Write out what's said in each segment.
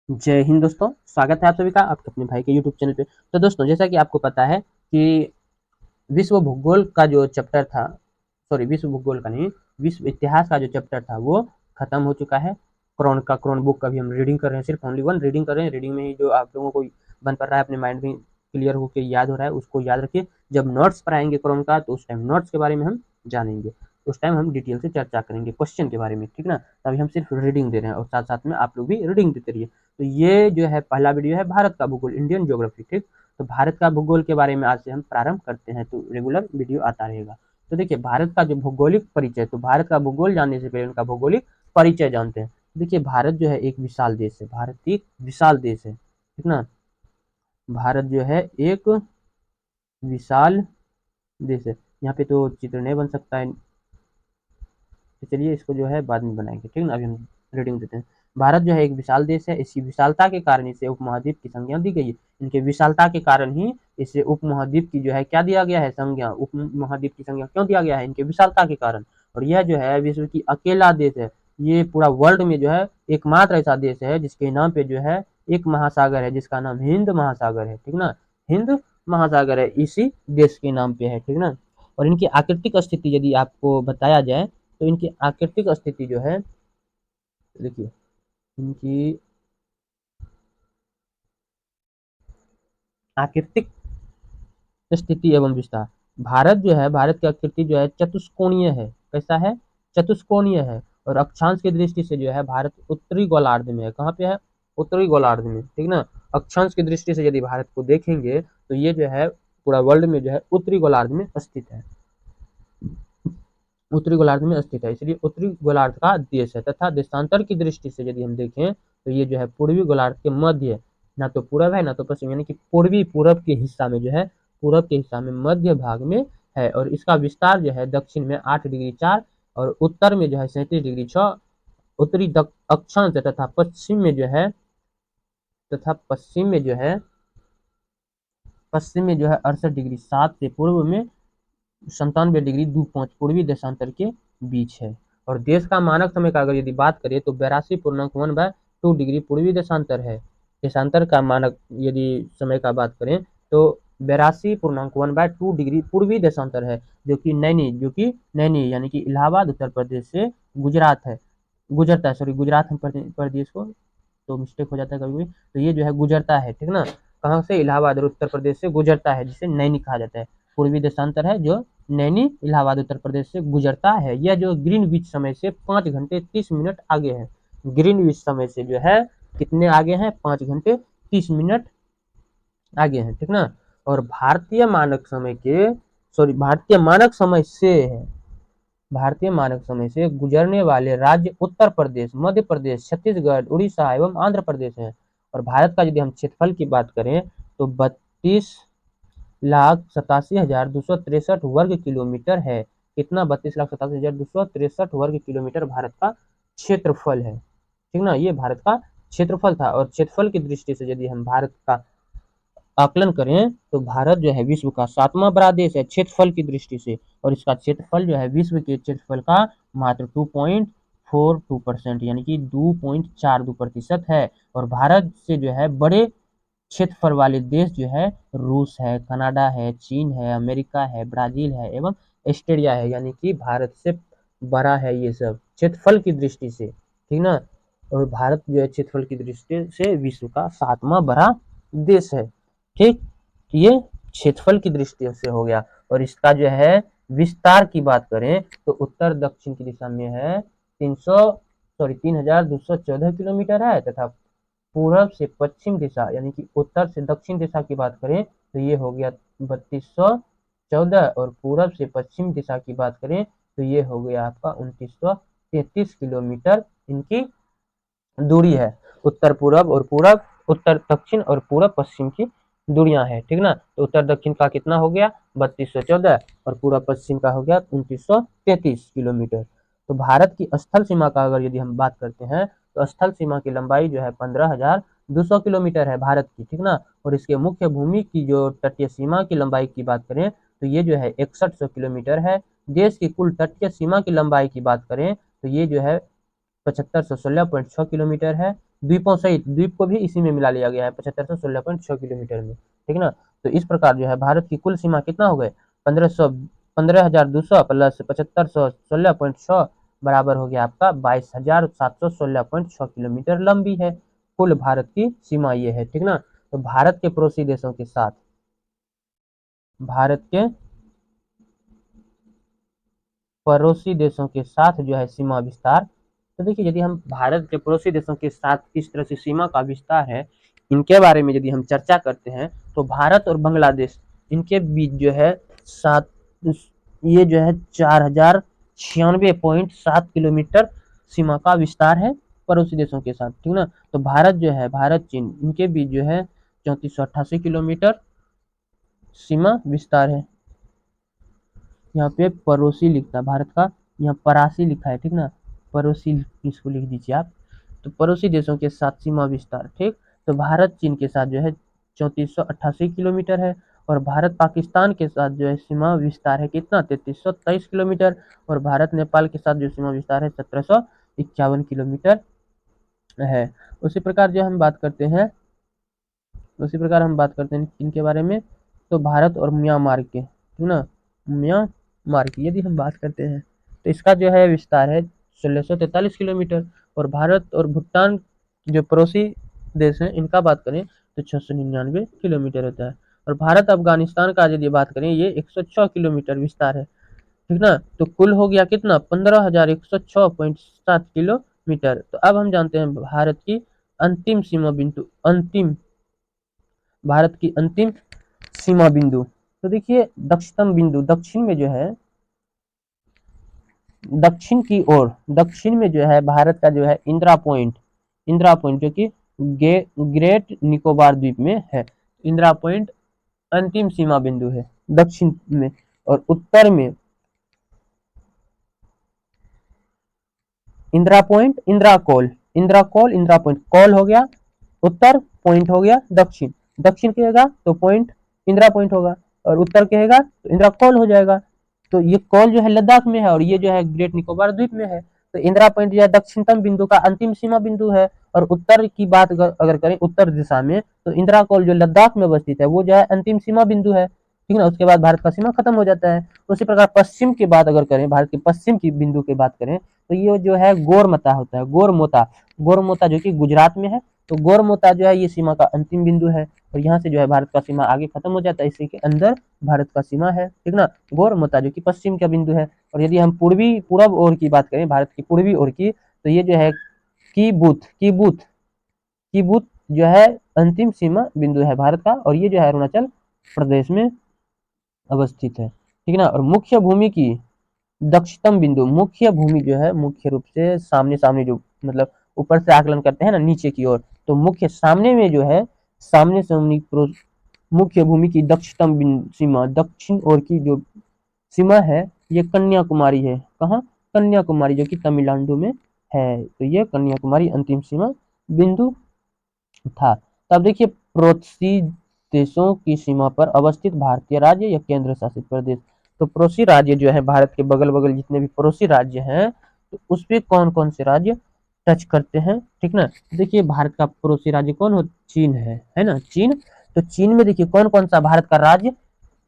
जय हिंद दोस्तों, स्वागत है आप सभी का आपके अपने भाई के यूट्यूब चैनल पे। तो दोस्तों, जैसा कि आपको पता है कि विश्व भूगोल का जो चैप्टर था, सॉरी विश्व भूगोल का नहीं, विश्व इतिहास का जो चैप्टर था वो खत्म हो चुका है। क्रोन बुक का भी हम रीडिंग कर रहे हैं, सिर्फ ओनली वन रीडिंग कर रहे हैं। रीडिंग में ही जो आप लोगों को बन पड़ रहा है, अपने माइंड में क्लियर होकर याद हो रहा है, उसको याद रखिए। जब नोट्स पर आएंगे क्रोन का, तो उस टाइम नोट्स के बारे में हम जानेंगे। उस टाइम हम डिटेल से चर्चा करेंगे क्वेश्चन के बारे में, ठीक ना। तभी हम सिर्फ रीडिंग दे रहे हैं और साथ साथ में आप लोग भी रीडिंग देते रहिए। तो ये जो है पहला वीडियो है भारत का भूगोल, इंडियन ज्योग्राफी, ठीक। तो भारत का भूगोल के बारे में आज से हम प्रारंभ करते हैं, तो रेगुलर वीडियो आता रहेगा। तो देखिए, भारत का जो भौगोलिक परिचय, तो भारत का भूगोल जानने से पहले उनका भौगोलिक परिचय जानते हैं। देखिए, भारत जो है एक विशाल देश है, भारत एक विशाल देश है, ठीक ना। भारत जो है एक विशाल देश है। यहाँ पे तो चित्र नहीं बन सकता है, तो चलिए इसको जो है बाद में बनाएंगे, ठीक ना। अभी हम रीडिंग देते हैं। भारत जो है एक विशाल देश है, इसकी विशालता के कारण इसे उपमहाद्वीप की संज्ञा दी गई है। इनके विशालता के कारण ही इसे उपमहाद्वीप की जो है क्या दिया गया है, संज्ञा। उपमहाद्वीप की संज्ञा क्यों दिया गया है, इनके विशालता के कारण। और यह जो है विश्व की अकेला देश है, ये पूरा वर्ल्ड में जो है एकमात्र ऐसा देश है जिसके नाम पे जो है एक महासागर है, जिसका नाम हिंद महासागर है, ठीक ना। हिंद महासागर है, इसी देश के नाम पे है, ठीक ना। और इनकी आकृतिक स्थिति यदि आपको बताया जाए, तो इनकी आकृतिक स्थिति जो है, देखिए इनकी आकृतिक स्थिति एवं विस्तार। भारत जो है, भारत की आकृति जो है चतुष्कोणीय है। कैसा है, चतुष्कोणीय है। और अक्षांश की दृष्टि से जो है भारत उत्तरी गोलार्ध में है। कहाँ पे है, उत्तरी गोलार्ध में, ठीक ना। अक्षांश की दृष्टि से यदि भारत को देखेंगे, तो ये जो है पूरा वर्ल्ड में जो है उत्तरी गोलार्ध में स्थित है, उत्तरी गोलार्ध में स्थित है, इसलिए उत्तरी गोलार्ध का देश है। तथा देशांतर की दृष्टि से यदि हम देखें, तो ये जो है पूर्वी गोलार्ध के मध्य, ना तो पूरब है ना तो पश्चिम, यानी कि पूर्वी पूरब के हिस्सा में जो है, पूरब के हिस्सा में मध्य भाग में है। और इसका विस्तार जो है दक्षिण में 8 डिग्री 4 और उत्तर में जो है 37 डिग्री 6 उत्तरी अक्षांश है। तथा पश्चिम में जो है, तथा पश्चिम में जो है 68 डिग्री 7 से पूर्व में 97 डिग्री 2 5 पूर्वी देशांतर के बीच है। और देश का मानक समय का अगर यदि बात करें, तो 82.1/2 डिग्री पूर्वी देशांतर है। देशांतर का मानक यदि समय का बात करें, तो 82.1/2 डिग्री पूर्वी देशांतर है, जो कि नैनी यानी कि इलाहाबाद उत्तर प्रदेश से गुजरात है, गुजरता है, सॉरी गुजरात हम प्रदेश को तो मिस्टेक हो जाता है कभी भी। तो ये जो है गुजरता है, ठीक ना। कहाँ से, इलाहाबाद और उत्तर प्रदेश से गुजरता है, जिसे नैनी कहा जाता है। पूर्वी देशांतर है जो नैनी इलाहाबाद उत्तर प्रदेश से गुजरता है। यह जो ग्रीनविच समय से 5 घंटे 30 मिनट आगे है। ग्रीनविच समय से जो है कितने आगे हैं, 5 घंटे 30 मिनट आगे हैं, ठीक ना। और भारतीय मानक समय के, सॉरी भारतीय मानक समय से है, भारतीय मानक समय से गुजरने वाले राज्य उत्तर प्रदेश, मध्य प्रदेश, छत्तीसगढ़, उड़ीसा एवं आंध्र प्रदेश है। और भारत का यदि हम क्षेत्रफल की बात करें, तो 32,87,263 वर्ग किलोमीटर है। कितना, 32,87,263 वर्ग किलोमीटर भारत का क्षेत्रफल है, ठीक ना। ये भारत का क्षेत्रफल था। और क्षेत्रफल की दृष्टि से यदि हम भारत का आकलन करें, तो भारत जो है विश्व का 7वां बड़ा देश है क्षेत्रफल की दृष्टि से। और इसका क्षेत्रफल जो है विश्व के क्षेत्रफल का मात्र 2.42%, यानी कि 2.42% है। और भारत से जो है बड़े क्षेत्रफल वाले देश जो है रूस है, कनाडा है, चीन है, अमेरिका है, ब्राजील है एवं ऑस्ट्रेलिया है, यानी कि भारत से बड़ा है ये सब क्षेत्रफल की दृष्टि से, ठीक ना। और भारत जो है क्षेत्रफल की दृष्टि से विश्व का 7वां बड़ा देश है, ठीक। ये क्षेत्रफल की दृष्टि से हो गया। और इसका जो है विस्तार की बात करें, तो उत्तर दक्षिण की दिशा में है 3,214 किलोमीटर है। तथा पूरब से पश्चिम दिशा, यानी कि उत्तर से दक्षिण दिशा की बात करें, तो ये हो गया 3214। और पूरब से पश्चिम दिशा की बात करें, तो ये हो गया आपका 2933 किलोमीटर इनकी दूरी है। उत्तर पूरब और पूरब, उत्तर दक्षिण और पूरब पश्चिम की दूरियां हैं, ठीक ना। तो उत्तर दक्षिण का कितना हो गया, 3214, और पूरब पश्चिम का हो गया 2933 किलोमीटर। तो भारत की स्थल सीमा का अगर यदि हम बात करते हैं, तो स्थल सीमा की लंबाई जो है 15,200 किलोमीटर है भारत की, ठीक ना। और इसके मुख्य भूमि की जो तटीय सीमा की लंबाई की बात करें, तो ये जो है 6100 किलोमीटर है। देश की कुल तटीय सीमा की लंबाई की बात करें, तो ये जो है 7516.6 किलोमीटर है। द्वीपों सहित द्वीप को भी इसी में मिला लिया गया है 7516.6 किलोमीटर में, ठीक ना। तो इस प्रकार जो है भारत की कुल सीमा कितना हो गए 15,200 प्लस 7516.6 बराबर हो गया आपका 22,716.6 किलोमीटर लंबी है। कुल भारत की सीमा ये है, ठीक ना। तो भारत के पड़ोसी देशों के साथ, भारत के पड़ोसी देशों के साथ जो है सीमा विस्तार, तो देखिए यदि हम भारत के पड़ोसी देशों के साथ किस तरह से सीमा का विस्तार है, इनके बारे में यदि हम चर्चा करते हैं, तो भारत और बांग्लादेश इनके बीच जो है सात ये जो है 4096.7 किलोमीटर सीमा का विस्तार है पड़ोसी देशों के साथ, ठीक ना। तो भारत जो है, भारत चीन इनके बीच जो है 3488 किलोमीटर सीमा विस्तार है। यहाँ पे पड़ोसी लिखता है भारत का, यहाँ परासी लिखा है, ठीक ना। पड़ोसी इसको लिख दीजिए आप। तो पड़ोसी देशों के साथ सीमा विस्तार, ठीक। तो भारत चीन के साथ जो है 3488 किलोमीटर है, और भारत पाकिस्तान के साथ जो है सीमा विस्तार है कितना 3323 किलोमीटर, और भारत नेपाल के साथ जो सीमा विस्तार है 1751 किलोमीटर है। उसी प्रकार जो हम बात करते हैं, उसी प्रकार हम बात करते हैं इनके बारे में, तो भारत और म्यांमार के, ठीक ना, म्यांमार की यदि हम बात करते हैं, तो इसका जो है विस्तार है 1643 किलोमीटर, और भारत और भूटान जो पड़ोसी देश हैं इनका बात करें तो 699 किलोमीटर होता है। और भारत अफगानिस्तान का यदि बात करें, ये 106 किलोमीटर विस्तार है, ठीक ना। तो कुल हो गया कितना 15,106.7 किलोमीटर। तो अब हम जानते हैं भारत की अंतिम सीमा बिंदु, अंतिम भारत की अंतिम सीमा बिंदु। तो देखिए दक्षिणतम बिंदु, दक्षिण में जो है, दक्षिण की ओर, दक्षिण में जो है भारत का जो है इंदिरा पॉइंट, इंदिरा पॉइंट जो कि ग्रेट निकोबार द्वीप में है। इंदिरा पॉइंट अंतिम सीमा बिंदु है दक्षिण में, और उत्तर में Indira point, Indira call, Indira call, Indira point, call हो गया उत्तर, पॉइंट हो गया दक्षिण। दक्षिण कहेगा तो पॉइंट इंदिरा पॉइंट होगा, और उत्तर कहेगा तो इंदिरा कॉल हो जाएगा। तो ये कॉल जो है लद्दाख में है, और ये जो है ग्रेट निकोबार द्वीप में है। तो इंदिरा पॉइंट जो है दक्षिणतम बिंदु का अंतिम सीमा बिंदु है। और उत्तर की बात अगर करें उत्तर दिशा में, तो इंदिरा कॉल जो लद्दाख में अवस्थित है वो जो है अंतिम सीमा बिंदु है, ठीक ना। उसके बाद भारत का सीमा खत्म हो जाता है। उसी प्रकार पश्चिम की बात अगर करें, भारत के पश्चिम की बिंदु की बात करें, तो ये जो है गोरमता होता है, गोरमोता, गोरमोता जो कि गुजरात में है। तो गोरमोता जो है ये सीमा का अंतिम बिंदु है, और यहाँ से जो है भारत का सीमा आगे खत्म हो जाता है, इसी के अंदर भारत का सीमा है, ठीक ना। गोरमोता जो कि पश्चिम का बिंदु है। और यदि हम पूर्वी पूरब ओर की बात करें, भारत की पूर्वी ओर की, तो ये जो है की बूथ जो है अंतिम सीमा बिंदु है भारत का, और ये जो है अरुणाचल प्रदेश में अवस्थित है, ठीक ना। और मुख्य भूमि की दक्षिणतम बिंदु, मुख्य भूमि जो है मुख्य रूप से सामने सामने जो मतलब ऊपर से आकलन करते हैं ना नीचे की ओर, तो मुख्य सामने में जो है सामने से मुख्य भूमि की दक्षिणतम सीमा, दक्षिण ओर की जो सीमा है ये कन्याकुमारी है। कहाँ? कन्याकुमारी, जो कि तमिलनाडु में है। तो ये कन्याकुमारी अंतिम सीमा बिंदु था। तब देखिए पड़ोसी देशों की सीमा पर अवस्थित भारतीय राज्य या केंद्र शासित प्रदेश। तो पड़ोसी राज्य जो है भारत के बगल बगल जितने भी पड़ोसी राज्य हैं, तो उस पे कौन कौन से राज्य टच करते हैं, ठीक ना। देखिए भारत का पड़ोसी राज्य कौन हो, चीन है ना, चीन। तो चीन में देखिए कौन कौन सा भारत का राज्य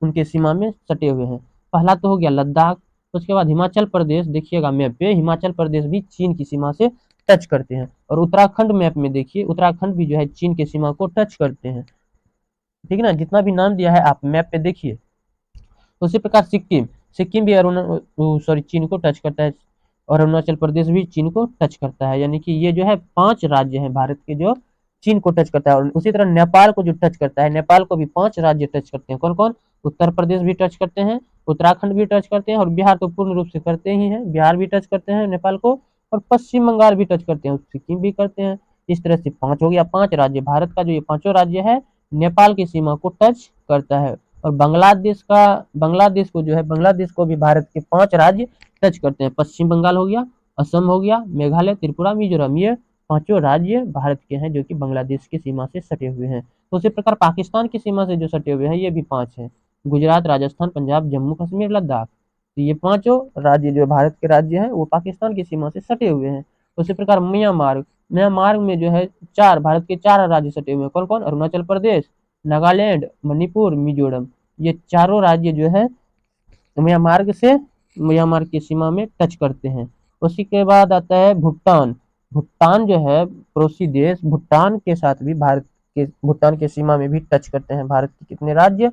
उनके सीमा में सटे हुए हैं। पहला तो हो गया लद्दाख, उसके बाद हिमाचल प्रदेश, देखिएगा मैप पे हिमाचल प्रदेश भी चीन की सीमा से टच करते हैं। और उत्तराखंड मैप में देखिए उत्तराखंड भी जो है चीन के सीमा को टच करते हैं, ठीक है ना। जितना भी नाम दिया है आप मैप पे देखिए। उसी प्रकार सिक्किम, सिक्किम भी चीन को टच करता है, और अरुणाचल प्रदेश भी चीन को टच करता है। यानी कि ये जो है 5 राज्य हैं भारत के जो चीन को टच करता है। और उसी तरह नेपाल को जो टच करता है, नेपाल को भी 5 राज्य टच करते हैं। कौन कौन? उत्तर प्रदेश भी टच करते हैं, उत्तराखंड भी टच करते हैं, और बिहार तो पूर्ण रूप से करते ही हैं, बिहार भी टच करते हैं नेपाल को, और पश्चिम बंगाल भी टच करते हैं, सिक्किम भी करते हैं। इस तरह से 5 हो गया, 5 राज्य भारत का जो ये पांचों राज्य है नेपाल की सीमा को टच करता है। और बांग्लादेश को जो है, बांग्लादेश को भी भारत के 5 राज्य टच करते हैं। पश्चिम बंगाल हो गया, असम हो गया, मेघालय, त्रिपुरा, मिजोरम, ये पांचों राज्य भारत के हैं जो कि बांग्लादेश की सीमा से सटे हुए हैं। तो उसी प्रकार पाकिस्तान की सीमा से जो सटे हुए हैं ये भी 5 हैं, गुजरात, राजस्थान, पंजाब, जम्मू कश्मीर, लद्दाख। तो ये पांचों राज्य जो भारत के राज्य हैं वो पाकिस्तान की सीमा से सटे हुए हैं। उसी प्रकार म्यांमार, म्यांमार में जो है भारत के 4 राज्य सटे हुए हैं। कौन कौन? अरुणाचल प्रदेश, नागालैंड, मणिपुर, मिजोरम। ये चारों राज्य जो है म्यांमार की सीमा में टच करते हैं। उसी के बाद आता है भूटान। भूटान जो है पड़ोसी देश, भूटान के साथ भी भूटान के सीमा में भी टच करते हैं भारत के कितने राज्य?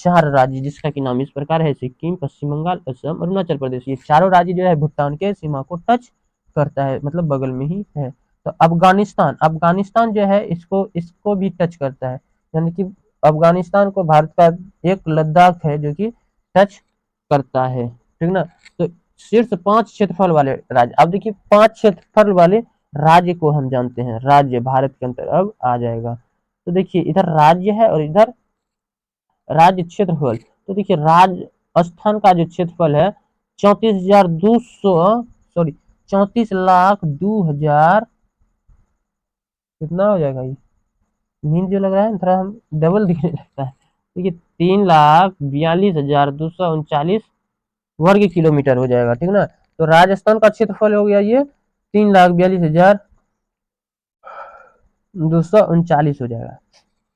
4 राज्य, जिसका कि नाम इस प्रकार है: सिक्किम, पश्चिम बंगाल, असम, अरुणाचल प्रदेश। ये चारों राज्य जो है भूटान के सीमा को टच करता है, मतलब बगल में ही है। तो अफगानिस्तान, अफगानिस्तान जो है इसको इसको भी टच करता है, यानी कि अफगानिस्तान को भारत का एक लद्दाख है जो कि टच करता है, ठीक ना। तो शीर्ष 5 क्षेत्रफल वाले राज्य। अब देखिए 5 क्षेत्रफल वाले राज्य को हम जानते हैं, राज्य भारत के अंतर अब आ जाएगा। तो देखिए इधर राज्य है और इधर राज्य क्षेत्रफल। तो देखिए राजस्थान का जो क्षेत्रफल है 34,200, सॉरी 34,02,000, कितना हो जाएगा ये? नींद जो लग रहा है ना, थोड़ा हम डबल दिखने लगता है। देखिए 3,42,239 वर्ग किलोमीटर हो जाएगा, ठीक ना। तो राजस्थान का क्षेत्रफल हो गया ये 3,42,239 हो जाएगा।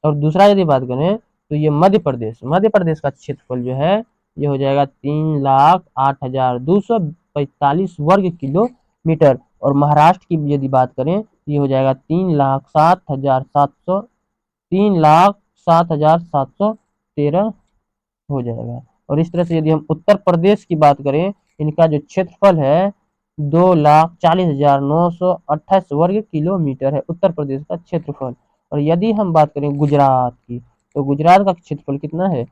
और दूसरा यदि बात करें तो ये मध्य प्रदेश का क्षेत्रफल जो है ये हो जाएगा 3,08,245 वर्ग किलोमीटर। और महाराष्ट्र की यदि बात करें तो ये हो जाएगा 3,07,713 हो जाएगा। और इस तरह से यदि हम उत्तर प्रदेश की बात करें, इनका जो क्षेत्रफल है 2,40,928 वर्ग किलोमीटर है उत्तर प्रदेश का क्षेत्रफल। और यदि हम बात करें गुजरात की, तो गुजरात का क्षेत्रफल कितना है?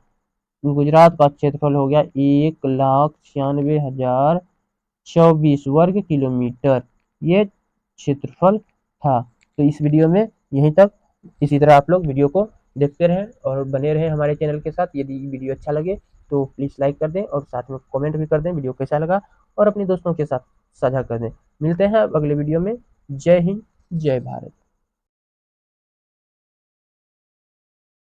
गुजरात का क्षेत्रफल हो गया 1,96,024 वर्ग किलोमीटर, ये क्षेत्रफल था। तो इस वीडियो में यहीं तक। इसी तरह आप लोग वीडियो को देखते रहें और बने रहें हमारे चैनल के साथ। यदि वीडियो अच्छा लगे तो प्लीज़ लाइक कर दें और साथ में कमेंट भी कर दें वीडियो कैसा लगा, और अपने दोस्तों के साथ साझा कर दें। मिलते हैं अब अगले वीडियो में। जय हिंद, जय भारत।